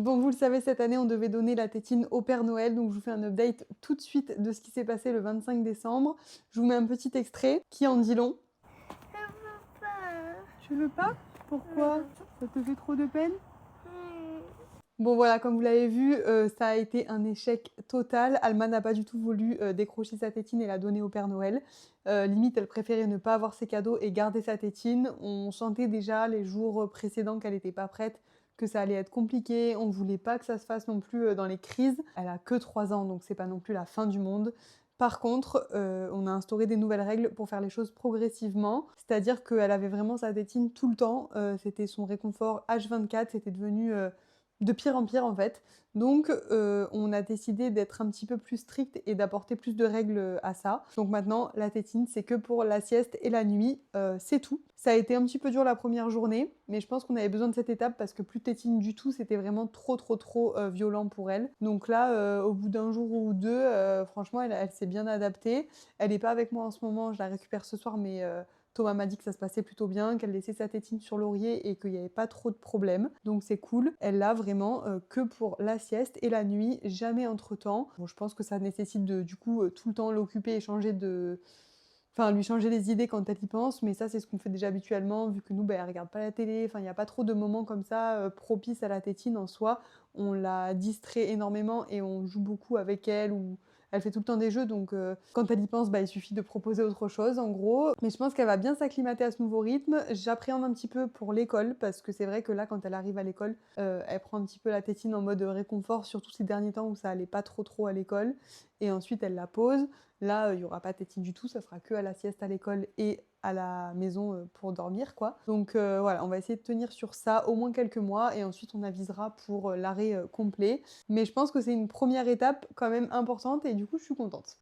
Bon, vous le savez, cette année, on devait donner la tétine au Père Noël, donc je vous fais un update tout de suite de ce qui s'est passé le 25 décembre. Je vous mets un petit extrait qui en dit long. Je veux pas. Tu veux pas? Pourquoi? Ça te fait trop de peine? Hmm. Bon voilà, comme vous l'avez vu, ça a été un échec total. Alma n'a pas du tout voulu, décrocher sa tétine et la donner au Père Noël. Limite, elle préférait ne pas avoir ses cadeaux et garder sa tétine. On sentait déjà les jours, précédents qu'elle était pas prête, que ça allait être compliqué. On voulait pas que ça se fasse non plus, dans les crises. Elle a que 3 ans, donc c'est pas non plus la fin du monde. Par contre, on a instauré des nouvelles règles pour faire les choses progressivement. C'est-à-dire qu'elle avait vraiment sa tétine tout le temps, c'était son réconfort H24, c'était devenu, de pire en pire en fait. Donc on a décidé d'être un petit peu plus strict et d'apporter plus de règles, à ça. Donc maintenant la tétine, c'est que pour la sieste et la nuit, c'est tout. Ça a été un petit peu dur la première journée, mais je pense qu'on avait besoin de cette étape parce que plus tétine du tout, c'était vraiment trop, violent pour elle. Donc là, au bout d'un jour ou 2, franchement elle s'est bien adaptée. Elle est pas avec moi en ce moment, je la récupère ce soir, mais Thomas m'a dit que ça se passait plutôt bien, qu'elle laissait sa tétine sur l'oreiller et qu'il n'y avait pas trop de problèmes. Donc c'est cool. Elle l'a vraiment que pour la sieste et la nuit, jamais entre-temps. Bon, je pense que ça nécessite de, du coup, tout le temps l'occuper et changer de... Enfin, lui changer les idées quand elle y pense, mais ça, c'est ce qu'on fait déjà habituellement, vu que nous, bah, elle regarde pas la télé, enfin, il n'y a pas trop de moments comme ça propices à la tétine en soi. On la distrait énormément et on joue beaucoup avec elle, ou elle fait tout le temps des jeux, donc quand elle y pense, bah, il suffit de proposer autre chose, en gros. Mais je pense qu'elle va bien s'acclimater à ce nouveau rythme. J'appréhende un petit peu pour l'école, parce que c'est vrai que là, quand elle arrive à l'école, elle prend un petit peu la tétine en mode réconfort, surtout ces derniers temps où ça allait pas trop à l'école. Et ensuite, elle la pose. Là, il n'y aura pas de tétine du tout, ça sera que à la sieste à l'école et à la maison pour dormir, quoi. Donc voilà, on va essayer de tenir sur ça au moins quelques mois et ensuite on avisera pour l'arrêt complet. Mais je pense que c'est une première étape quand même importante et du coup, je suis contente.